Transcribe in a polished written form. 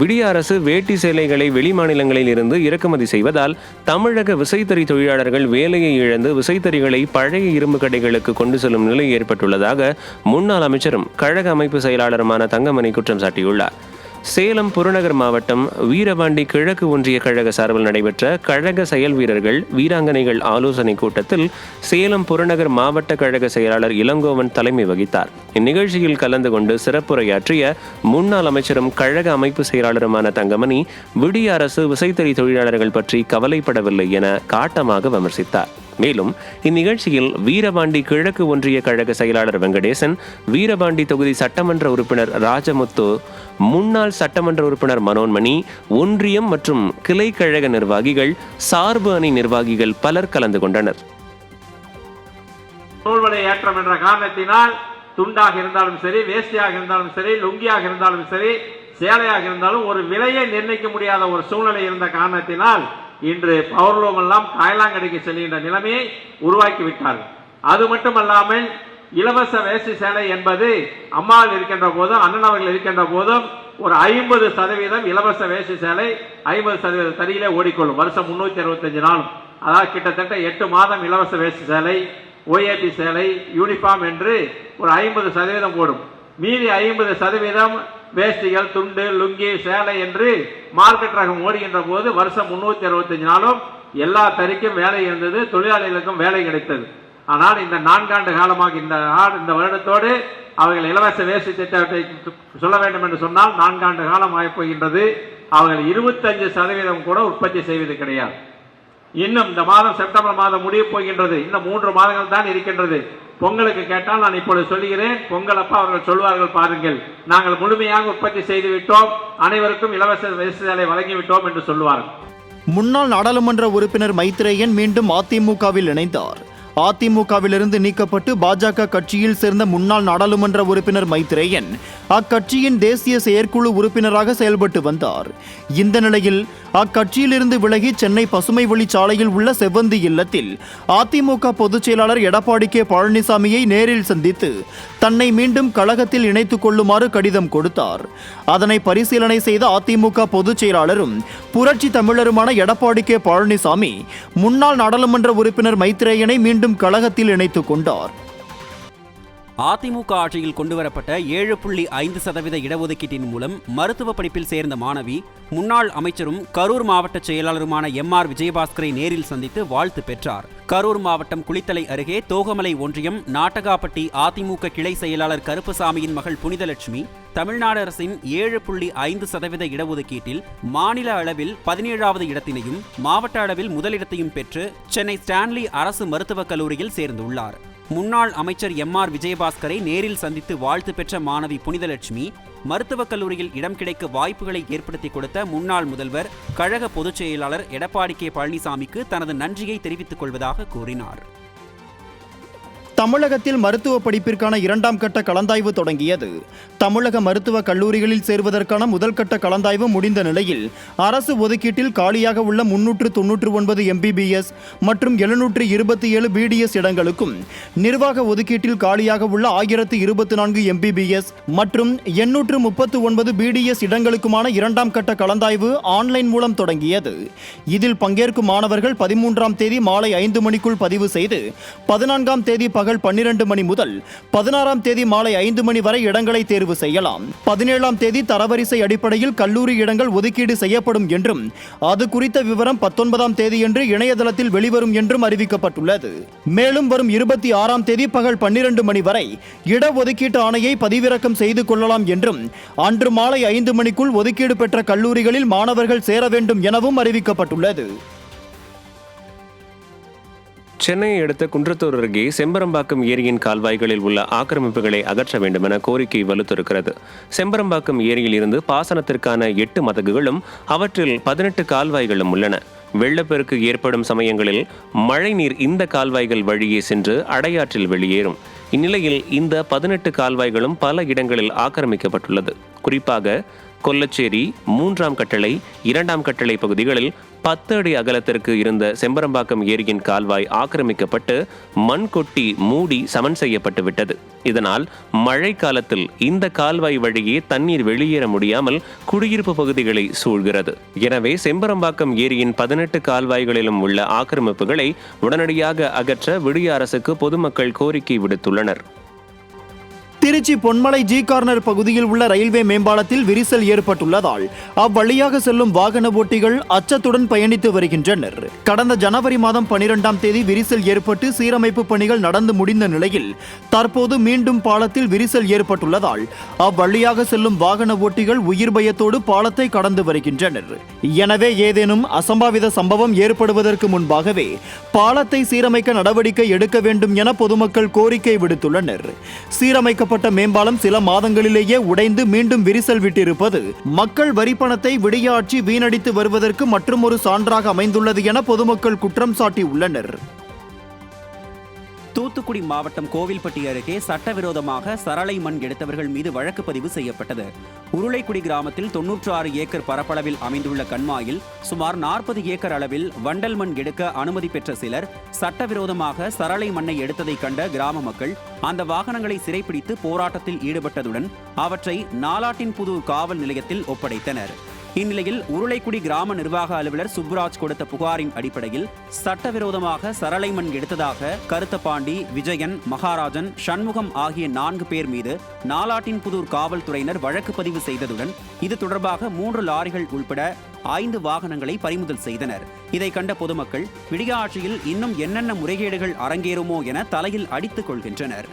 விடிய அரசு வேட்டி சேலைகளை வெளிமாநிலங்களில் இருந்து இறக்குமதி செய்வதால் தமிழக விசைத்தறி தொழிலாளர்கள் வேலையை இழந்து விசைத்தறிகளை பழைய இரும்பு கடைகளுக்கு கொண்டு செல்லும் நிலை ஏற்பட்டுள்ளதாக முன்னாள் அமைச்சரும் கழக அமைப்பு செயலாளருமான தங்கமணி குற்றம் சாட்டியுள்ளார். சேலம் புறநகர் மாவட்டம் வீரபாண்டி கிழக்கு ஒன்றிய கழக சார்பில் நடைபெற்ற கழக செயல் வீரர்கள் வீராங்கனைகள் ஆலோசனை கூட்டத்தில் சேலம் புறநகர் மாவட்ட கழக செயலாளர் இளங்கோவன் தலைமை வகித்தார். இந்நிகழ்ச்சியில் கலந்து கொண்டு சிறப்புரையாற்றிய முன்னாள் அமைச்சரும் கழக அமைப்பு செயலாளருமான தங்கமணி விடிய அரசு விசைத்தறி தொழிலாளர்கள் பற்றி கவலைப்படவில்லை என காட்டமாக விமர்சித்தார். மேலும் இந்நிகழ்ச்சியில் வீரபாண்டி கிழக்கு ஒன்றிய கழக செயலாளர் வெங்கடேசன், வீரபாண்டி தொகுதி சட்டமன்ற உறுப்பினர் ராஜமுத்து, முன்னாள் சட்டமன்ற உறுப்பினர் மனோன்மணி, ஒன்றியம் மற்றும் கிளை கழக நிர்வாகிகள், சார்பு அணி நிர்வாகிகள் பலர் கலந்து கொண்டனர். நூல்வடை ஏற்றம் என்ற காரணத்தினால் துண்டாக இருந்தாலும் சரி, வேஷ்டியாக இருந்தாலும் சரி, லுங்கியாக இருந்தாலும் சரி, சேலையாக இருந்தாலும் ஒரு விலையை நிர்ணயிக்க முடியாத ஒரு சூழ்நிலை இருந்த காரணத்தினால் இன்று பவர்லூம் எல்லாம் தாய்லாங்கடைக்கு செல்கின்ற நிலைமையை உருவாக்கி விட்டார்கள். அது மட்டுமல்லாமல் இலவச வேஷ்டி சேலை என்பது அம்மாவில் இருக்கின்ற போதும் அண்ணன் அவர்கள் இருக்கின்ற போதும் ஒரு 50% இலவச வேஷ்டி சேலை 50% தறியிலே ஓடிக்கொள்ளும். வருஷம் 365 நாளும், அதாவது கிட்டத்தட்ட 8 மாதம் இலவச வேஷ்டி சேலை, OAP சேலை, யூனிஃபார்ம் என்று ஒரு 50% போடும். மீதி 50% வேஷ்டிகள், துண்டு, லுங்கி, சேலை என்று மார்க்கெட் ரகம் ஓடுகின்ற போது வருஷம் 365 நாளும் எல்லா தறிக்கும் வேலை இருந்தது, தொழிலாளிகளுக்கும் வேலை கிடைத்தது. ஆனால் இந்த 4 ஆண்டு காலமாக இந்த வருடத்தோடு அவர்கள் இலவச வேஷ்டி திட்டத்தை சொல்ல வேண்டும் என்று சொன்னால் 4 ஆண்டு காலம் ஆகி போகின்றது. அவர்கள் 25% கூட உற்பத்தி செய்வது கிடையாது. இன்னும் இந்த மாதம் செப்டம்பர் மாதம் முடிய போகின்றது. இன்னும் 3 மாதங்கள் தான் இருக்கின்றது. பொங்கலுக்கு கேட்டால் நான் இப்பொழுது சொல்கிறேன், பொங்கல் அப்ப அவர்கள் சொல்வார்கள், பாருங்கள் நாங்கள் முழுமையாக உற்பத்தி செய்து விட்டோம், அனைவருக்கும் இலவச வேஷ்டி சேலை வழங்கிவிட்டோம் என்று சொல்லுவார்கள். முன்னாள் நாடாளுமன்ற உறுப்பினர் மைத்ரேயன் மீண்டும் அதிமுகவில் இணைந்தார். அதிமுகவிலிருந்து நீக்கப்பட்டு பாஜக கட்சியில் சேர்ந்த முன்னாள் நாடாளுமன்ற உறுப்பினர் மைத்ரேயன் அக்கட்சியின் தேசிய செயற்குழு உறுப்பினராக செயல்பட்டு வந்தார். இந்த நிலையில் அக்கட்சியிலிருந்து விலகி சென்னை பசுமை வழிச்சாலையில் உள்ள செவ்வந்தி இல்லத்தில் அதிமுக பொதுச் செயலாளர் எடப்பாடி கே பழனிசாமியை நேரில் சந்தித்து தன்னை மீண்டும் கழகத்தில் இணைத்துக் கொள்ளுமாறு கடிதம் கொடுத்தார். அதனை பரிசீலனை செய்த அதிமுக பொதுச் செயலாளரும் புரட்சி தமிழருமான எடப்பாடி கே பழனிசாமி முன்னாள் நாடாளுமன்ற உறுப்பினர் மைத்ரேயனை மீண்டும் கழகத்தில் இணைத்துக் கொண்டார். அதிமுக ஆட்சியில் கொண்டுவரப்பட்ட 7.5% இடஒதுக்கீட்டின் மூலம் மருத்துவ படிப்பில் சேர்ந்த மாணவி முன்னாள் அமைச்சரும் கரூர் மாவட்ட செயலாளருமான MR விஜயபாஸ்கரை நேரில் சந்தித்து வாழ்த்து பெற்றார். கரூர் மாவட்டம் குளித்தலை அருகே தோகமலை ஒன்றியம் நாட்டகாப்பட்டி அதிமுக கிளை செயலாளர் கருப்பசாமியின் மகள் புனிதலட்சுமி தமிழ்நாடு அரசின் 7.5% இடஒதுக்கீட்டில் மாநில அளவில் 17வது இடத்தினையும் மாவட்ட அளவில் முதலிடத்தையும் பெற்று சென்னை ஸ்டான்லி அரசு மருத்துவக் கல்லூரியில் சேர்ந்துள்ளார். முன்னாள் அமைச்சர் MR விஜயபாஸ்கரை நேரில் சந்தித்து வாழ்த்து பெற்ற மாணவி புனிதலட்சுமி மருத்துவக் கல்லூரியில் இடம் கிடைக்க வாய்ப்புகளை ஏற்படுத்தி கொடுத்த முன்னாள் முதல்வர் கழக பொதுச் செயலாளர் எடப்பாடி கே பழனிசாமிக்கு தனது நன்றியை தெரிவித்துக் கொள்வதாக கூறினார். தமிழகத்தில் மருத்துவ படிப்பிற்கான 2ஆம் கட்ட கலந்தாய்வு தொடங்கியது. தமிழக மருத்துவ கல்லூரிகளில் சேர்வதற்கான முதல் கட்ட கலந்தாய்வு முடிந்த நிலையில் அரசு ஒதுக்கீட்டில் காலியாக உள்ள 399 MBBS மற்றும் 727 BDS இடங்களுக்கும், நிர்வாக ஒதுக்கீட்டில் காலியாக உள்ள 1024 MBBS மற்றும் 839 BDS இடங்களுக்குமான 2ஆம் கட்ட கலந்தாய்வு ஆன்லைன் மூலம் தொடங்கியது. இதில் பங்கேற்கும் மாணவர்கள் 13ஆம் தேதி மாலை 5 மணிக்குள் பதிவு செய்து 14ஆம் தேதி பகல் 12 மணி முதல் 16ஆம் தேதி மாலை 5 மணி வரை இடங்களை தேர்வு செய்யலாம். 17ஆம் தேதி தரவரிசை அடிப்படையில் கல்லூரி இடங்கள் ஒதுக்கீடு செய்யப்படும் என்றும் அது குறித்த விவரம் 19ஆம் தேதியன்று இணையதளத்தில் வெளிவரும் என்றும் அறிவிக்கப்பட்டுள்ளது. மேலும் வரும் 26ஆம் தேதி பகல் 12 மணி வரை இடஒதுக்கீட்டு ஆணையை பதிவிறக்கம் செய்து கொள்ளலாம் என்றும் அன்று மாலை 5 மணிக்குள் ஒதுக்கீடு பெற்ற கல்லூரிகளில் மாணவர்கள் சேர வேண்டும் எனவும் அறிவிக்கப்பட்டுள்ளது. சென்னையை அடுத்த குன்றத்தூர் அருகே செம்பரம்பாக்கம் ஏரியின் கால்வாய்களில் உள்ள ஆக்கிரமிப்புகளை அகற்ற வேண்டும் என கோரிக்கை வலுத்திருக்கிறது. செம்பரம்பாக்கம் ஏரியில் இருந்து பாசனத்திற்கான 8 மதகுகளும் அவற்றில் 18 கால்வாய்களும் உள்ளன. வெள்ளப்பெருக்கு ஏற்படும் சமயங்களில் மழைநீர் இந்த கால்வாய்கள் வழியே சென்று அடையாற்றில் வெளியேறும். இந்நிலையில் இந்த 18 கால்வாய்களும் பல இடங்களில் ஆக்கிரமிக்கப்பட்டுள்ளது. குறிப்பாக கொல்லச்சேரி 3ஆம் கட்டளை 2ஆம் கட்டளை பகுதிகளில் 10 அடி அகலத்திற்கு இருந்த செம்பரம்பாக்கம் ஏரியின் கால்வாய் ஆக்கிரமிக்கப்பட்டு மண் கொட்டி மூடி சமன் செய்யப்பட்டு விட்டது. இதனால் மழை காலத்தில் இந்த கால்வாய் வழியே தண்ணீர் வெளியேற முடியாமல் குடியிருப்பு பகுதிகளை சூழ்கிறது. எனவே செம்பரம்பாக்கம் ஏரியின் 18 கால்வாய்களிலும் உள்ள ஆக்கிரமிப்புகளை உடனடியாக அகற்ற விடிய அரசுக்கு பொதுமக்கள் கோரிக்கை விடுத்துள்ளனர். திருச்சி பொன்மலை ஜி கார்னர் பகுதியில் உள்ள ரயில்வே மேம்பாலத்தில் விரிசல் ஏற்பட்டுள்ளதால் அவ்வழியாக செல்லும் வாகன ஓட்டிகள் அச்சத்துடன் பயணித்து வருகின்றனர். கடந்த ஜனவரி மாதம் 12ஆம் தேதி விரிசல் ஏற்பட்டு சீரமைப்பு பணிகள் நடந்து முடிந்த நிலையில் தற்போது மீண்டும் பாலத்தில் விரிசல் ஏற்பட்டுள்ளதால் அவ்வழியாக செல்லும் வாகன ஓட்டிகள் உயிர் பயத்தோடு பாலத்தை கடந்து வருகின்றனர். எனவே ஏதேனும் அசம்பாவித சம்பவம் ஏற்படுவதற்கு முன்பாகவே பாலத்தை சீரமைக்க நடவடிக்கை எடுக்க வேண்டும் என பொதுமக்கள் கோரிக்கை விடுத்துள்ளனர். சீரமைக்க மேம்பாலம் சில மாதங்களிலேயே உடைந்து மீண்டும் விரிசல் விட்டிருப்பது மக்கள் வரிப்பணத்தை விடிய ஆட்சி வீணடித்து வருவதற்கு மற்றுமொரு சான்றாக அமைந்துள்ளது என பொதுமக்கள் குற்றம் சாட்டியுள்ளனர். தூத்துக்குடி மாவட்டம் கோவில்பட்டி அருகே சட்டவிரோதமாக சரளை மண் எடுத்தவர்கள் மீது வழக்கு பதிவு செய்யப்பட்டது. உருளைக்குடி கிராமத்தில் 96 ஏக்கர் பரப்பளவில் அமைந்துள்ள கண்மாயில் சுமார் 40 ஏக்கர் அளவில் வண்டல் மண் எடுக்க அனுமதி பெற்ற சிலர் சட்டவிரோதமாக சரளை மண்ணை எடுத்ததை கண்ட கிராம மக்கள் அந்த வாகனங்களை சிறைப்பிடித்து போராட்டத்தில் ஈடுபட்டதுடன் அவற்றை நாலாட்டின்புதூர் காவல் நிலையத்தில் ஒப்படைத்தனர். இந்நிலையில் உருளைக்குடி கிராம நிர்வாக அலுவலர் சுப்புராஜ் கொடுத்த புகாரின் அடிப்படையில் சட்டவிரோதமாக சரளை மண் எடுத்ததாக கருத்தபாண்டி, விஜயன், மகாராஜன், சண்முகம் ஆகிய 4 பேர் மீது நாலாட்டின்புதூர் காவல்துறையினர் வழக்கு பதிவு செய்ததுடன் இது தொடர்பாக 3 லாரிகள் உள்பட 5 வாகனங்களை பறிமுதல் செய்தனர். இதை கண்ட பொதுமக்கள் விடிய ஆட்சியில் இன்னும் என்னென்ன முறைகேடுகள் அரங்கேறுமோ என தலையில் அடித்துக் கொள்கின்றனர்.